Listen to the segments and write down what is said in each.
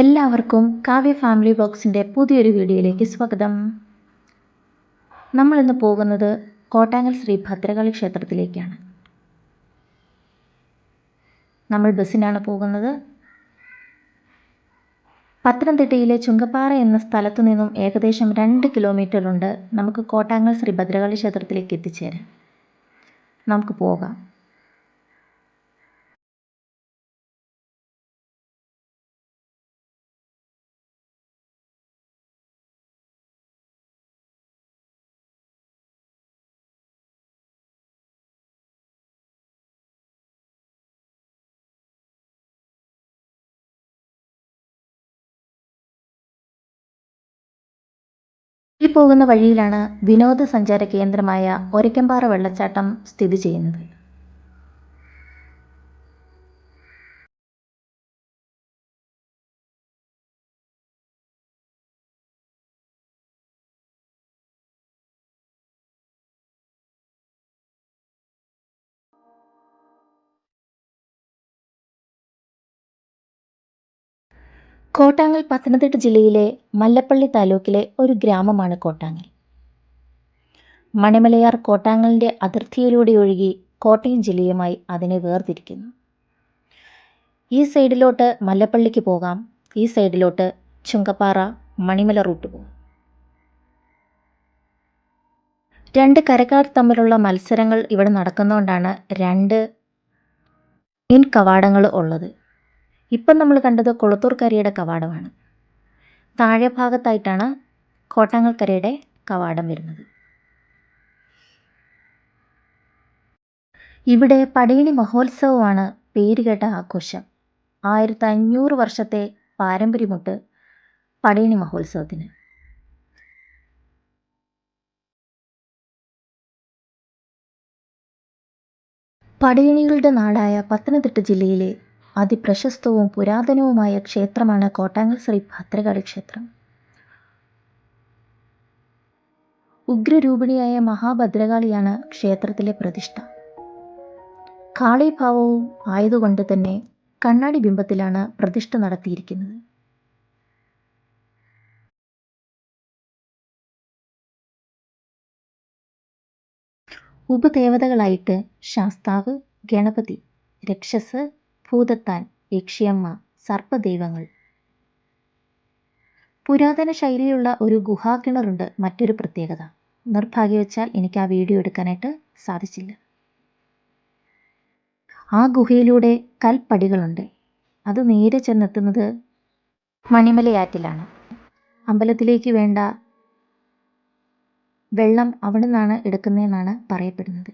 എല്ലാവർക്കും കാവ്യ ഫാമിലി ബോക്സിൻ്റെ പുതിയൊരു വീഡിയോയിലേക്ക് സ്വാഗതം. നമ്മളിന്ന് പോകുന്നത് കോട്ടാങ്ങൽ ശ്രീ ഭദ്രകാളി ക്ഷേത്രത്തിലേക്കാണ്. നമ്മൾ ബസ്സിനാണ് പോകുന്നത്. പത്തനംതിട്ടയിലെ ചുങ്കപ്പാറ എന്ന സ്ഥലത്തു നിന്നും ഏകദേശം 2 കിലോമീറ്റർ ഉണ്ട് നമുക്ക് കോട്ടാങ്ങൽ ശ്രീ ഭദ്രകാളി ക്ഷേത്രത്തിലേക്ക് എത്തിച്ചേരാൻ. നമുക്ക് പോകാം. ഈ പോകുന്ന വഴിയിലാണ് വിനോദസഞ്ചാര കേന്ദ്രമായ ഒരയ്ക്കംപാറ വെള്ളച്ചാട്ടം സ്ഥിതി ചെയ്യുന്നത്. കോട്ടാങ്ങൽ പത്തനംതിട്ട ജില്ലയിലെ മല്ലപ്പള്ളി താലൂക്കിലെ ഒരു ഗ്രാമമാണ് കോട്ടാങ്ങൽ. മണിമലയാർ കോട്ടാങ്ങലിൻ്റെ അതിർത്തിയിലൂടെ ഒഴുകി കോട്ടയം ജില്ലയുമായി അതിനെ വേർതിരിക്കുന്നു. ഈ സൈഡിലോട്ട് മല്ലപ്പള്ളിക്ക് പോകാം, ഈ സൈഡിലോട്ട് ചുങ്കപ്പാറ മണിമല റൂട്ട് പോകും. 2 കരക്കാർ തമ്മിലുള്ള മത്സരങ്ങൾ ഇവിടെ നടക്കുന്നതുകൊണ്ടാണ് 2 മെയിൻ കവാടങ്ങൾ ഉള്ളത്. ഇപ്പം നമ്മൾ കണ്ടത് കുളത്തൂർക്കരയുടെ കവാടമാണ്. താഴെ ഭാഗത്തായിട്ടാണ് കോട്ടാങ്ങൽക്കരയുടെ കവാടം വരുന്നത്. ഇവിടെ പടയണി മഹോത്സവമാണ് പേരുകേട്ട ആഘോഷം. 1500 വർഷത്തെ പാരമ്പര്യമുണ്ട് പടയണി മഹോത്സവത്തിന്. പടയണികളുടെ നാടായ പത്തനംതിട്ട ജില്ലയിലെ അതിപ്രശസ്തവും പുരാതനവുമായ ക്ഷേത്രമാണ് കോട്ടാങ്ങൽ ശ്രീ ഭദ്രകാളി ക്ഷേത്രം. ഉഗ്രരൂപിണിയായ മഹാഭദ്രകാളിയാണ് ക്ഷേത്രത്തിലെ പ്രതിഷ്ഠ. കാളീഭാവവും ആയതുകൊണ്ട് തന്നെ കണ്ണാടി ബിംബത്തിലാണ് പ്രതിഷ്ഠ നടത്തിയിരിക്കുന്നത്. ഉപദേവതകളായിട്ട് ശാസ്താവ്, ഗണപതി, രക്ഷസ്, ഭൂതത്താൻ, യക്ഷിയമ്മ, സർപ്പദൈവങ്ങൾ. പുരാതന ശൈലിയുള്ള ഒരു ഗുഹാകിണറുണ്ട് മറ്റൊരു പ്രത്യേകത. നിർഭാഗ്യവശാൽ എനിക്ക് ആ വീഡിയോ എടുക്കാനായിട്ട് സാധിച്ചില്ല. ആ ഗുഹയിലൂടെ കൽപ്പടികളുണ്ട്. അത് നേരെ ചെന്നെത്തുന്നത് മണിമലയാറ്റിലാണ്. അമ്പലത്തിലേക്ക് വേണ്ട വെള്ളം അവിടെ നിന്നാണ് എടുക്കുന്നതെന്നാണ് പറയപ്പെടുന്നത്.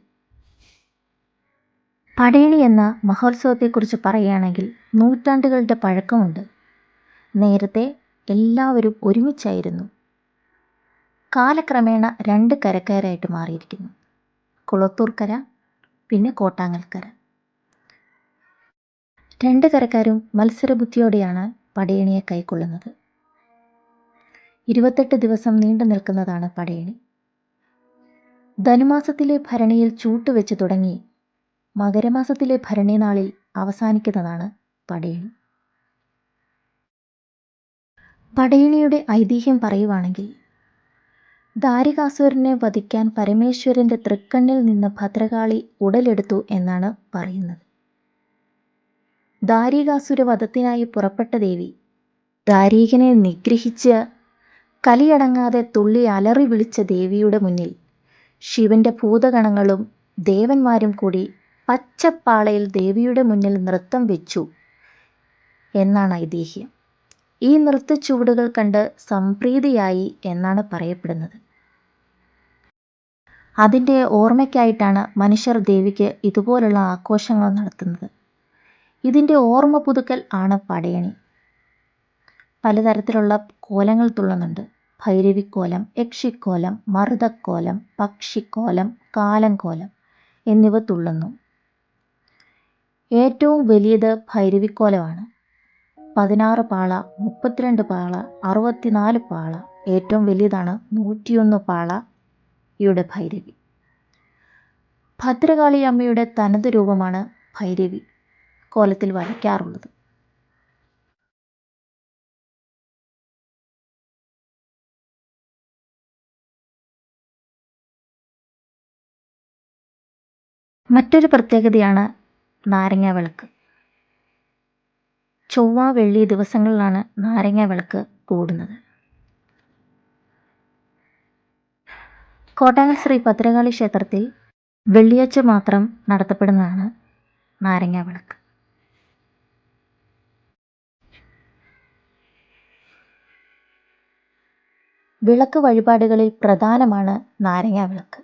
പടയണി എന്ന മഹോത്സവത്തെക്കുറിച്ച് പറയുകയാണെങ്കിൽ നൂറ്റാണ്ടുകളുടെ പഴക്കമുണ്ട്. നേരത്തെ എല്ലാവരും ഒരുമിച്ചായിരുന്നു. കാലക്രമേണ 2 കരക്കാരായിട്ട് മാറിയിരിക്കുന്നു. കുളത്തൂർക്കര, പിന്നെ കോട്ടാങ്ങൽക്കര. 2 കരക്കാരും മത്സരബുദ്ധിയോടെയാണ് പടയണിയെ കൈക്കൊള്ളുന്നത്. 28 ദിവസം നീണ്ടു നിൽക്കുന്നതാണ് പടയണി. ധനുമാസത്തിലെ ഭരണിയിൽ ചൂട്ടുവെച്ച് തുടങ്ങി മകരമാസത്തിലെ ഭരണി നാളിൽ അവസാനിക്കുന്നതാണ് പടയണി. പടയണിയുടെ ഐതിഹ്യം പറയുവാണെങ്കിൽ, ദാരികാസുരനെ വധിക്കാൻ പരമേശ്വരൻ്റെ തൃക്കണ്ണിൽ നിന്ന് ഭദ്രകാളി ഉടലെടുത്തു എന്നാണ് പറയുന്നത്. ദാരികാസുര വധത്തിനായി പുറപ്പെട്ട ദേവി ദാരീകനെ നിഗ്രഹിച്ച് കലിയടങ്ങാതെ തുള്ളി അലറി വിളിച്ച ദേവിയുടെ മുന്നിൽ ശിവന്റെ ഭൂതഗണങ്ങളും ദേവന്മാരും കൂടി പച്ചപ്പാളയിൽ ദേവിയുടെ മുന്നിൽ നൃത്തം വെച്ചു എന്നാണ് ഐതിഹ്യം. ഈ നൃത്തച്ചുവടുകൾ കണ്ട് സംപ്രീതിയായി എന്നാണ് പറയപ്പെടുന്നത്. അതിൻ്റെ ഓർമ്മയ്ക്കായിട്ടാണ് മനുഷ്യർ ദേവിക്ക് ഇതുപോലുള്ള ആഘോഷങ്ങൾ നടത്തുന്നത്. ഇതിൻ്റെ ഓർമ്മ പുതുക്കൽ ആണ് പടയണി. പലതരത്തിലുള്ള കോലങ്ങൾ തുള്ളുന്നുണ്ട്. ഭൈരവിക്കോലം, യക്ഷിക്കോലം, മറുതക്കോലം, പക്ഷിക്കോലം, കാലങ്കോലം എന്നിവ തുള്ളുന്നു. ഏറ്റവും വലിയത് ഭൈരവിക്കോലമാണ്. 16 പാള, 32 പാള, 64 പാള. ഏറ്റവും വലിയതാണ് 101 പാളയുടെ ഭൈരവി. ഭദ്രകാളി അമ്മയുടെ തനത് രൂപമാണ് ഭൈരവി കോലത്തിൽ വരയ്ക്കാറുള്ളത്. മറ്റൊരു പ്രത്യേകതയാണ് നാരങ്ങ വിളക്ക്. ചൊവ്വ വെള്ളി ദിവസങ്ങളിലാണ് നാരങ്ങ വിളക്ക് കൂടുന്നത്. കോട്ടാങ്ങൽ ശ്രീ ഭദ്രകാളി ക്ഷേത്രത്തിൽ വെള്ളിയാഴ്ച മാത്രം നടത്തപ്പെടുന്നതാണ് നാരങ്ങ വിളക്ക്. വിളക്ക് വഴിപാടുകളിൽ പ്രധാനമാണ് നാരങ്ങ വിളക്ക്.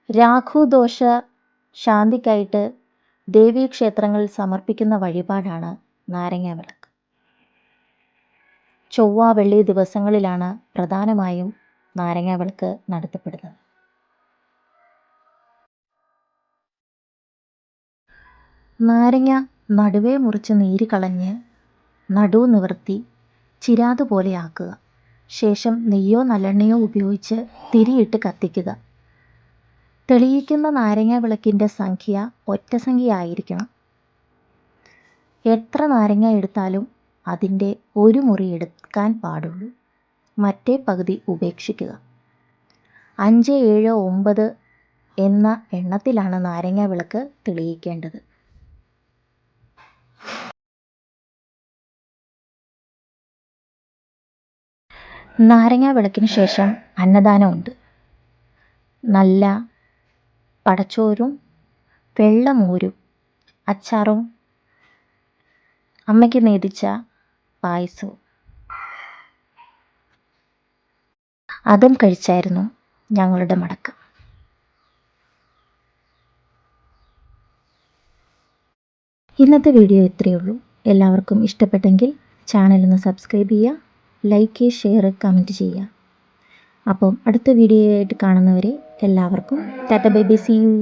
രാഹുദോഷ ശാന്തിക്കായിട്ട് ദേവീക്ഷേത്രങ്ങളിൽ സമർപ്പിക്കുന്ന വഴിപാടാണ് നാരങ്ങ വിളക്ക്. ചൊവ്വ വെള്ളി ദിവസങ്ങളിലാണ് പ്രധാനമായും നാരങ്ങ വിളക്ക് നടത്തപ്പെടുന്നത്. നാരങ്ങ നടുവേ മുറിച്ച് നീര് കളഞ്ഞ് നടു നിവർത്തി ചിരാത് പോലെ ആക്കുക. ശേഷം നെയ്യോ നല്ലെണ്ണയോ ഉപയോഗിച്ച് തിരിയിട്ട് കത്തിക്കുക. തെളിയിക്കുന്ന നാരങ്ങ വിളക്കിൻ്റെ സംഖ്യ ഒറ്റ സംഖ്യ ആയിരിക്കണം. എത്ര നാരങ്ങ എടുത്താലും അതിൻ്റെ ഒരു മുറി എടുക്കാൻ പാടുള്ളൂ. മറ്റേ പകുതി ഉപേക്ഷിക്കുക. 5, 7, 9 എന്ന എണ്ണത്തിലാണ് നാരങ്ങ വിളക്ക് തെളിയിക്കേണ്ടത്. നാരങ്ങ വിളക്കിന് ശേഷം അന്നദാനമുണ്ട്. നല്ല പടച്ചോറും വെള്ളമോരും അച്ചാറും അമ്മയ്ക്ക് നേദിച്ച പായസവും അതും കഴിച്ചായിരുന്നു ഞങ്ങളുടെ മടക്കം. ഇന്നത്തെ വീഡിയോ ഇത്രയേ ഉള്ളൂ. എല്ലാവർക്കും ഇഷ്ടപ്പെട്ടെങ്കിൽ ചാനലൊന്ന് സബ്സ്ക്രൈബ് ചെയ്യുക, ലൈക്ക് ചെയ്യുക, ഷെയർ, കമൻറ്റ് ചെയ്യുക. അപ്പം അടുത്ത വീഡിയോ ആയിട്ട് കാണുന്നവരെ എല്ലാവർക്കും tata bye bye, see U.